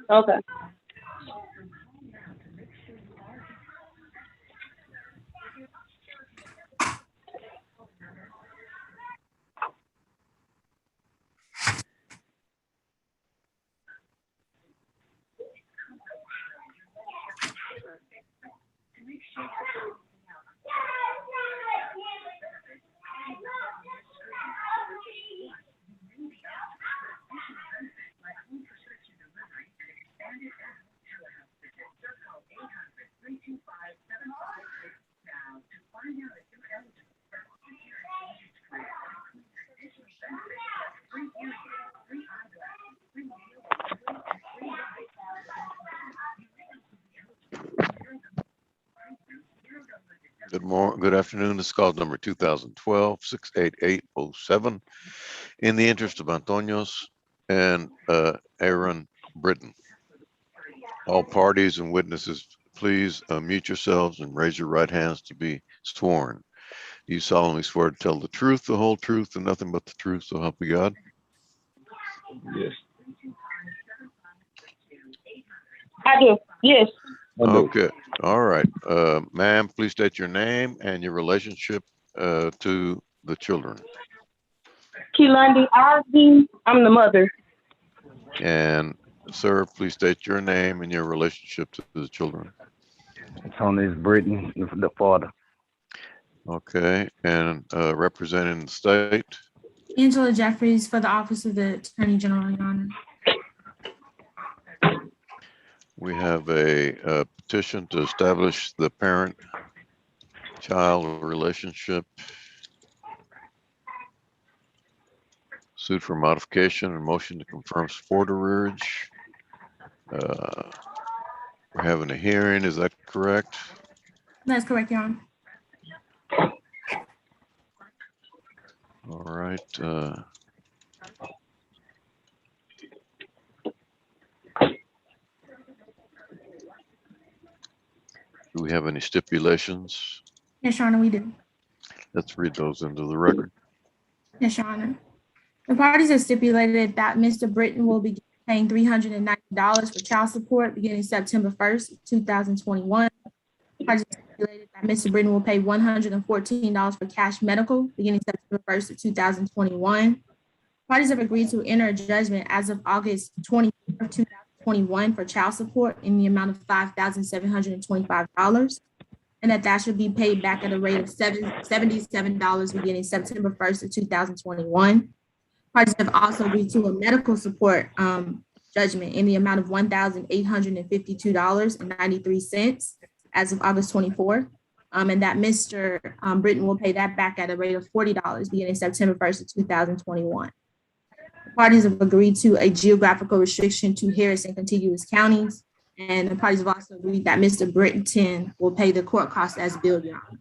Okay. Good afternoon. This is call number 2012-68807. In the interest of Antonios and Aaron Britton, all parties and witnesses, please mute yourselves and raise your right hands to be sworn. Do you solemnly swear to tell the truth, the whole truth, and nothing but the truth, so help you God? Yes. I do. Yes. I do. Okay. All right. Ma'am, please state your name and your relationship to the children. Keelundi Osby. I'm the mother. And sir, please state your name and your relationship to the children. Tony's Britain, the father. Okay. And representing the state. Angela Jeffries for the Office of the Attorney General, Your Honor. We have a petition to establish the parent-child relationship. Suit for modification and motion to confirm support arrearage. We're having a hearing, is that correct? That's correct, Your Honor. All right. Do we have any stipulations? Yes, Your Honor, we do. Let's read those into the record. Yes, Your Honor. The parties have stipulated that Mr. Britton will be paying $390 for child support beginning September 1st, 2021. The parties have stipulated that Mr. Britton will pay $114 for cash medical beginning September 1st, 2021. Parties have agreed to enter a judgment as of August 24th, 2021 for child support in the amount of $5,725, and that should be paid back at a rate of $77 beginning September 1st of 2021. Parties have also agreed to a medical support judgment in the amount of $1,852.93 as of August 24th, and that Mr. Britton will pay that back at a rate of $40 beginning September 1st of 2021. Parties have agreed to a geographical restriction to Harris and contiguous counties, and the parties have also agreed that Mr. Britton will pay the court costs as billed, Your Honor.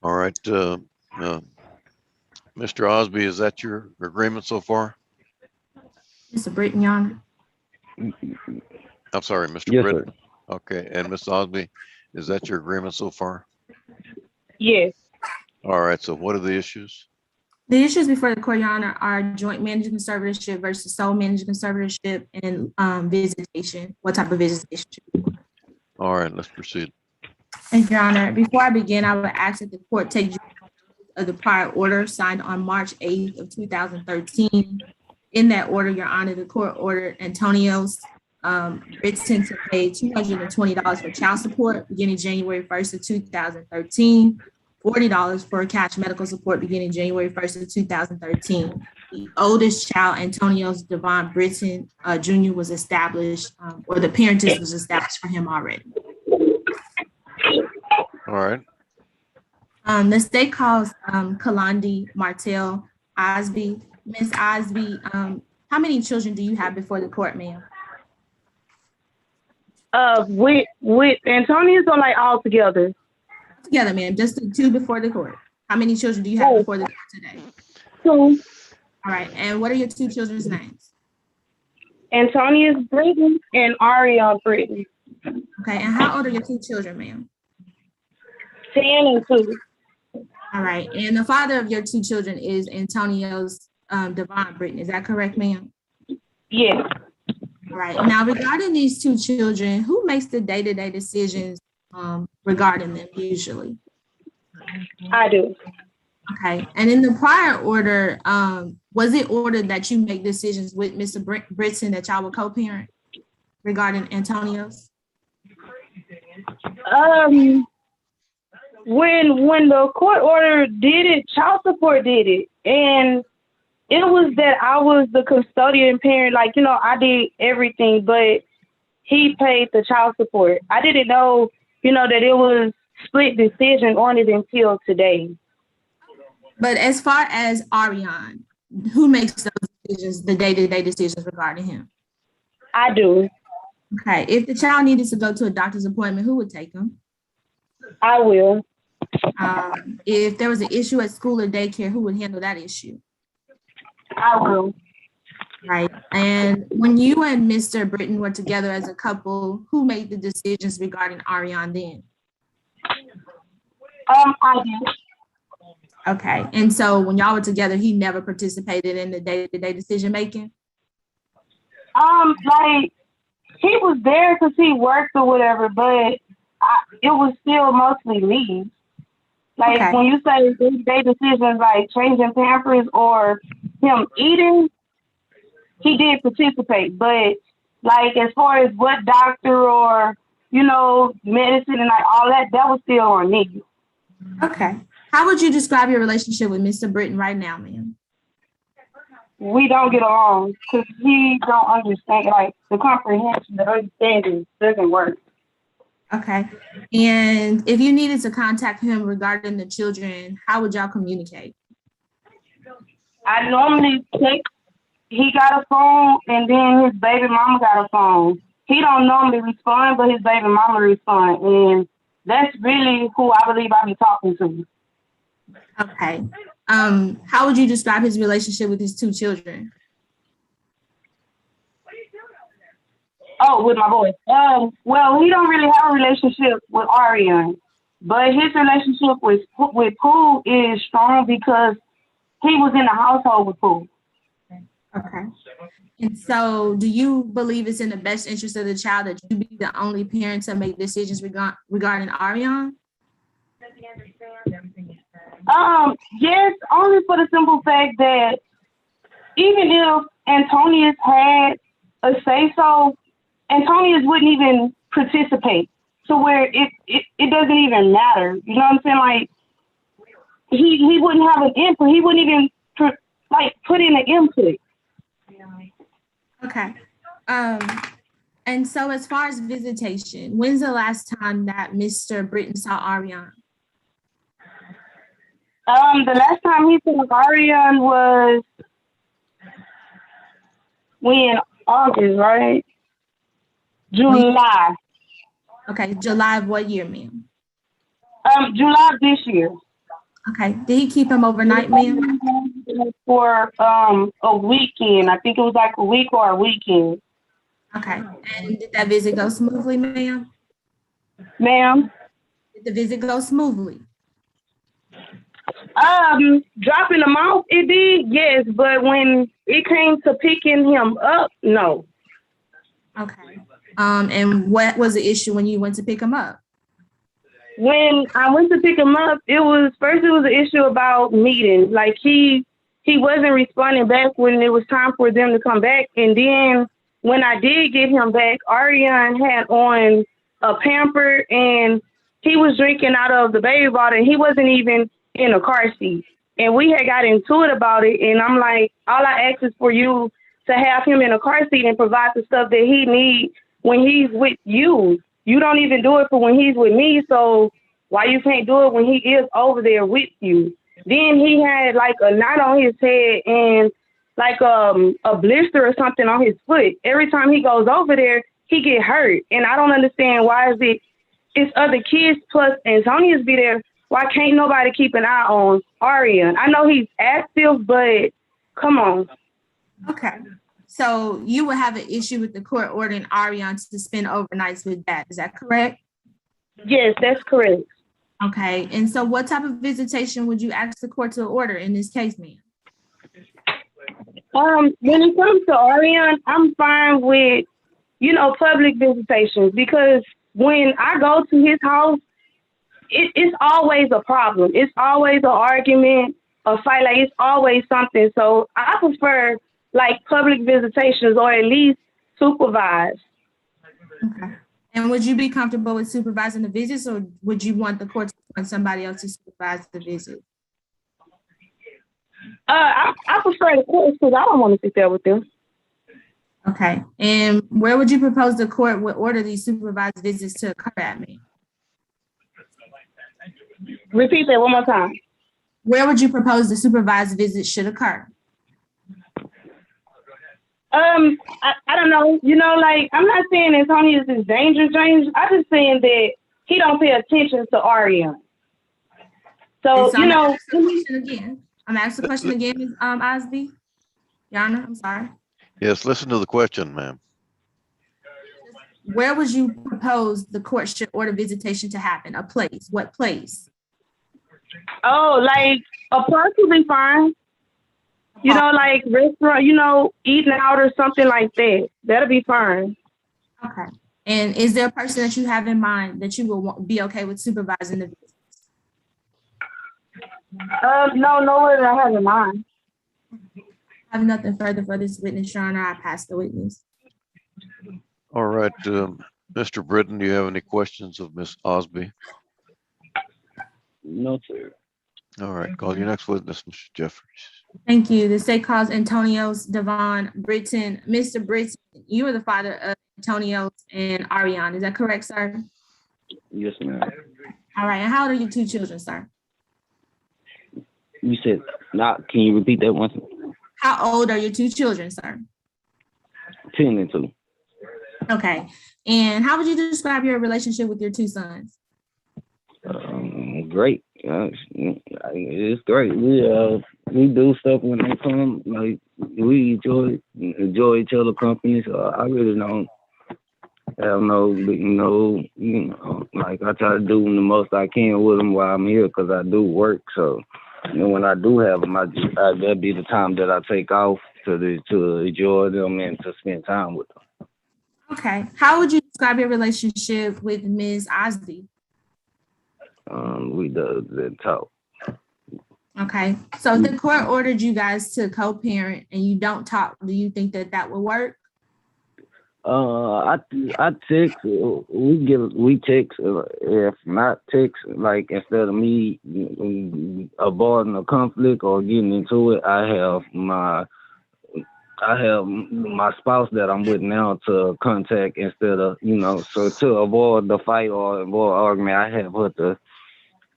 All right. Mr. Osby, is that your agreement so far? Mr. Britton, Your Honor. I'm sorry, Mr. Yes, Britton. sir. Okay. And Ms. Osby, is that your agreement so far? Yes. All right. So what are the issues? The issues before the court, Your Honor, are joint managed conservatorship versus sole managed conservatorship and visitation. What type of visitation? All right, let's proceed. Thank you, Your Honor. Before I begin, I would ask that the court take note of the prior order signed on March 8th of 2013. In that order, Your Honor, the court ordered Antonios Britton to pay $220 for child support beginning January 1st of 2013. $40 for cash medical support beginning January 1st of 2013. The oldest child, Antonios Devon Britton Jr., was established, or the parentage was established for him already. All right. The state calls Keelundi Martell Osby. Ms. Osby, how many children do you have before the court, ma'am? With Antonius or like all together? Together, ma'am, just the two before the court. How many children do you have before the court today? Two. All right, and what are your two children's names? Antonius Britton and Ariane Britton. Okay, and how old are your two children, ma'am? 10 and 2. All right, and the father of your two children is Antonios Devon Britton. Is that correct, ma'am? Yes. All right. Now, regarding these two children, who makes the day-to-day decisions regarding them usually? I do. Okay. And in the prior order, was it ordered that you make decisions with Mr. Britson that y'all would co-parent regarding Antonio's? When the court order did it, child support did it, and it was that I was the custodian parent. Like, I did everything, but he paid the child support. I didn't know, that it was split decision on it until today. But as far as Ariane, who makes those decisions, the day-to-day decisions regarding him? I do. Okay. If the child needed to go to a doctor's appointment, who would take him? I will. If there was an issue at school or daycare, who would handle that issue? I will. Right. And when you and Mr. Britton were together as a couple, who made the decisions regarding Ariane then? I did. Okay. And so when y'all were together, he never participated in the day-to-day decision making? Like, he was there because he worked or whatever, but it was still mostly me. Like, Okay. when you say day-to-day decisions like changing Pampers or him eating, he did participate. But, like, as far as what doctor or, medicine and like all that, that was still on me. Okay. How would you describe your relationship with Mr. Britton right now, ma'am? We don't get along because he don't understand, like, the comprehension, the understanding doesn't work. Okay. And if you needed to contact him regarding the children, how would y'all communicate? I normally text. He got a phone, and then his baby mama got a phone. He don't normally respond, but his baby mama respond, and that's really who I believe I be talking to. Okay. How would you describe his relationship with his two children? Oh, with my boy. Well, he don't really have a relationship with Ariane, but his relationship with Pooh is strong because he was in the household with Pooh. Okay. And so do you believe it's in the best interest of the child that you be the only parent to make decisions regarding Ariane? Yes, only for the simple fact that even if Antonius had a say-so, Antonius wouldn't even participate to where it doesn't even matter. You know what I'm saying? Like, he wouldn't have an input. He wouldn't even put in an input. Okay. And so as far as visitation, when's the last time that Mr. Britton saw Ariane? The last time he saw Ariane was when August, right? July. Okay, July of what year, ma'am? July of this year. Okay. Did he keep him overnight, ma'am? For a weekend. I think it was like a week or a weekend. Okay. And did that visit go smoothly, ma'am? Ma'am? Did the visit go smoothly? Dropping him off, it did, yes, but when it came to picking him up, no. Okay. And what was the issue when you went to pick him up? When I went to pick him up, it was an issue about meeting. Like, he wasn't responding back when it was time for them to come back. And then when I did get him back, Ariane had on a pamper and he was drinking out of the baby bottle and he wasn't even in a car seat. And we had got into it about it. And I'm like, all I ask is for you to have him in a car seat and provide the stuff that he needs when he's with you. You don't even do it for when he's with me. So why you can't do it when he is over there with you? Then he had like a knot on his head and like a blister or something on his foot. Every time he goes over there, he get hurt. And I don't understand why it's other kids plus Antonius be there. Why can't nobody keep an eye on Ariane? I know he's active, but come on. Okay. So you would have an issue with the court ordering Ariane to spend overnights with Dad. Is that correct? Yes, that's correct. Okay. And so what type of visitation would you ask the court to order in this case, ma'am? When it comes to Ariane, I'm fine with public visitations, because when I go to his house, it's always a problem. It's always an argument, a fight. Like, it's always something. So I prefer like public visitations, or at least supervised. Okay. And would you be comfortable with supervising the visits, or would you want the court to appoint somebody else to supervise the visit? I prefer the courts because I don't want to sit there with them. Okay. And where would you propose the court would order these supervised visits to occur at, ma'am? Repeat that one more time. Where would you propose the supervised visits should occur? I don't know. Like, I'm not saying Antonio is dangerous. I'm just saying that he don't pay attention to Ariana. So, I'm asking the question again, Ms. Osby. Yana, I'm sorry. Yes, listen to the question, ma'am. Where would you propose the court should order visitation to happen? A place? What place? Oh, like a park would be fine. Like restaurant, eating out or something like that. That'll be fine. Okay. And is there a person that you have in mind that you will be okay with supervising the visits? No one I have in mind. I have nothing further for this witness, Your Honor. I pass the witness. All right, Mr. Britton, do you have any questions of Ms. Osby? No, sir. All right, call your next witness, Mr. Jeffries. Thank you. The state calls Antonios Devon Britton. Mr. Britton, you are the father of Antonios and Ariane. Is that correct, sir? Yes, ma'am. All right. And how old are your two children, sir? You said not. Can you repeat that once? How old are your two children, sir? 10 and 2. Okay. And how would you describe your relationship with your two sons? Great. It's great. We do stuff when they come. Like, we enjoy each other company. So I really don't have like, I try to do the most I can with them while I'm here because I do work. So, when I do have them, that'd be the time that I take off to enjoy them and to spend time with them. Okay. How would you describe your relationship with Ms. Osby? We do talk. Okay. So if the court ordered you guys to co-parent and you don't talk, do you think that would work? I text. We text. If not text, like, instead of me avoiding a conflict or getting into it, I have my spouse that I'm with now to contact instead of, so to avoid the fight or avoid argument, I have her to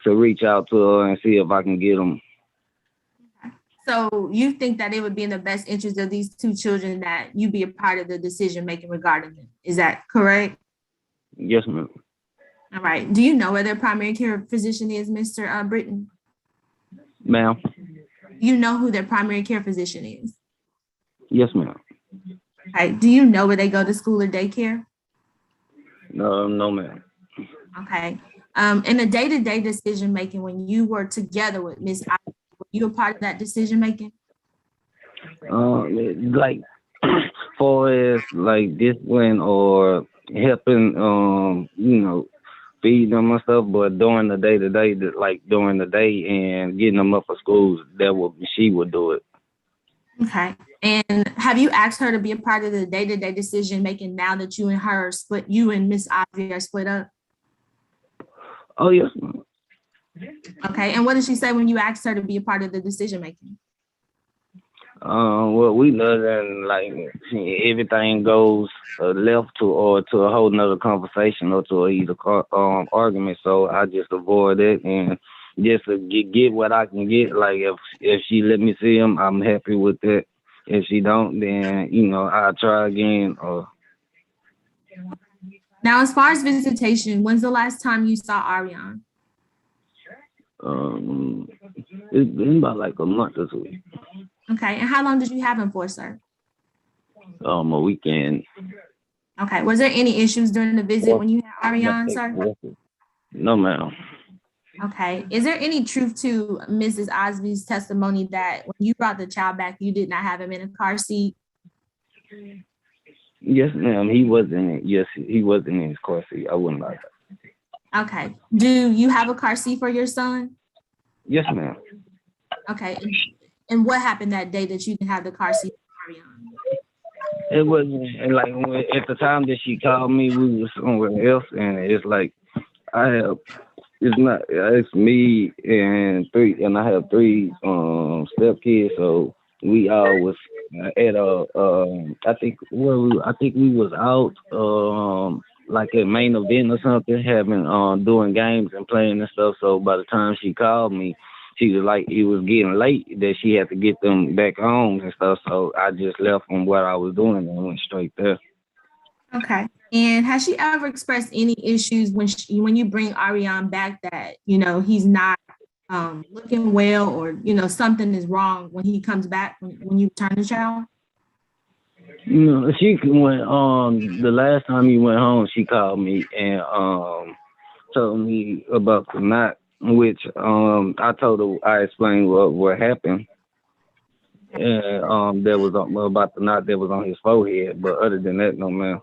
reach out to her and see if I can get them. So you think that it would be in the best interest of these two children that you be a part of the decision making regarding them? Is that correct? Yes, ma'am. All right. Do you know where their primary care physician is, Mr. Britton? Ma'am? You know who their primary care physician is? Yes, ma'am. All right. Do you know where they go to school or daycare? No, ma'am. Okay. In the day-to-day decision making, when you were together with Ms. Osby, were you a part of that decision making? Like, far as like discipline or helping, feed them and stuff, but during the day-to-day, like during the day and getting them up for school, she would do it. Okay. And have you asked her to be a part of the day-to-day decision making now that you and Ms. Osby are split up? Oh, yes, ma'am. Okay. And what did she say when you asked her to be a part of the decision making? Well, we love and like everything goes left to a whole nother conversation or to either argument. So I just avoid it and just to get what I can get. Like if she let me see him, I'm happy with that. If she don't, then I'll try again. Now, as far as visitation, when's the last time you saw Ariane? It's been about like a month or two. Okay, and how long did you have him for, sir? A weekend. Okay, was there any issues during the visit when you had Ariane, sir? No, ma'am. Okay, is there any truth to Mrs. Osby's testimony that when you brought the child back, you did not have him in a car seat? Yes, ma'am. He wasn't. Yes, he wasn't in his car seat. I wouldn't lie. Okay. Do you have a car seat for your son? Yes, ma'am. Okay. And what happened that day that you didn't have the car seat for Ariana? It wasn't and like at the time that she called me, we was somewhere else, and it's like I have. It's not. It's me and I have three step kids, so we all was at a I think we was out like at main event or something, having doing games and playing and stuff. So by the time she called me, she was like it was getting late that she had to get them back home and stuff. So I just left from what I was doing and went straight there. Okay. And has she ever expressed any issues when you bring Ariane back that, he's not looking well, or, something is wrong when he comes back when you return the child? She went the last time he went home, she called me and told me about the knot, which I told her I explained what happened. And there was about the knot that was on his forehead, but other than that, no, ma'am.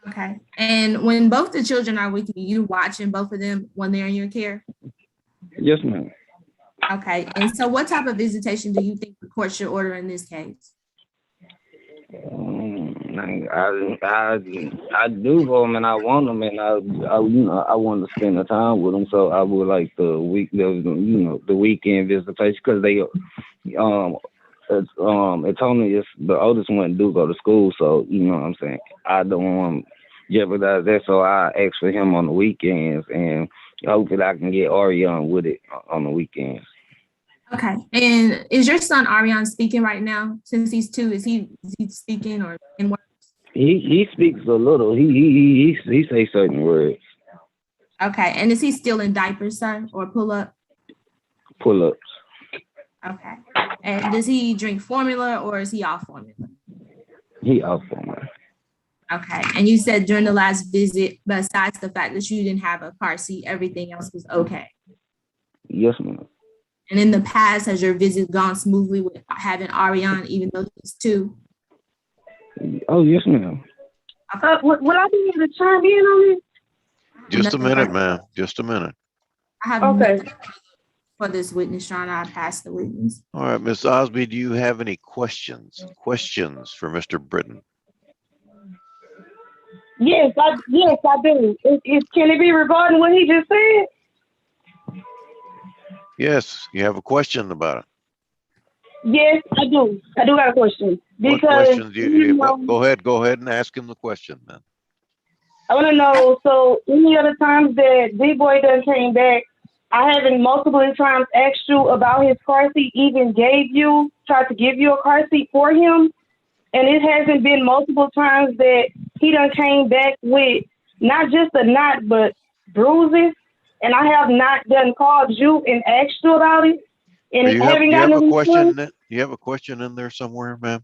Okay. And when both the children are with you, you watching both of them when they're in your care? Yes, ma'am. Okay. And so what type of visitation do you think the court should order in this case? I do for them and I want them and I want to spend the time with them. So I would like the weekend visitation because they it's only the oldest one do go to school. So you know what I'm saying. I don't want to jeopardize that. So I ask for him on the weekends and hopefully I can get Ariane with it on the weekends. Okay. And is your son Ariane speaking right now? Since he's 2, is he speaking or in words? He speaks a little. He say certain words. Okay. And is he still in diapers, sir, or pull-up? Pull-ups. Okay. And does he drink formula or is he off formula? He off formula. Okay. And you said during the last visit, besides the fact that you didn't have a car seat, everything else was okay? Yes, ma'am. And in the past, has your visit gone smoothly with having Ariane, even though he's 2? Oh, yes, ma'am. Will I be able to chime in on this? Just a minute, ma'am. Just a minute. I have nothing for this witness, Your Honor. I pass the witness. All right, Ms. Osby, do you have any questions for Mr. Britton? Yes, I do. Can it be regarding what he just said? Yes, you have a question about it. Yes, I do. I do got a question. What question do you go ahead and ask him the question then. I want to know, so any other times that D-Boy done came back, I haven't multiple times asked you about his car seat, even tried to give you a car seat for him. And it hasn't been multiple times that he done came back with not just a knot, but bruises. And I have not done called you and asked you about it. And you have a question. You have a question in there somewhere, ma'am?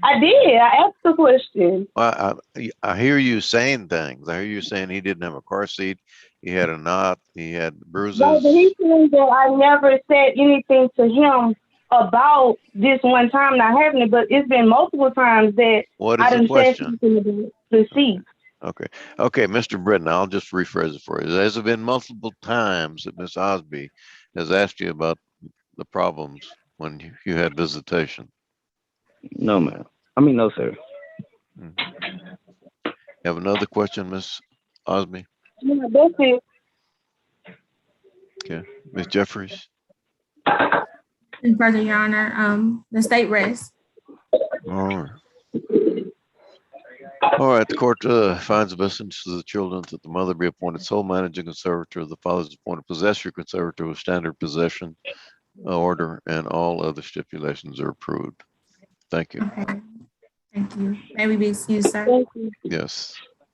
I did. I asked the question. Well, I hear you saying things. I hear you saying he didn't have a car seat. He had a knot. He had bruises. No, but he's saying that I never said anything to him about this one time not having it, but it's been multiple times that I done said something about the seat. Okay, Mr. Britton, I'll just rephrase it for you. Has it been multiple times that Miss Osby has asked you about the problems when you had visitation? No, ma'am. I mean, no, sir. You have another question, Miss Osby? Yeah, that's it. Okay, Miss Jeffries. And further, Your Honor, the state rests. All right, the court finds the best interest of the children that the mother be appointed sole managing conservator, the father's appointed possessory conservator with standard possession order, and all other stipulations are approved. Thank you. Okay. Thank you. May we be excused, sir? Thank you. Yes.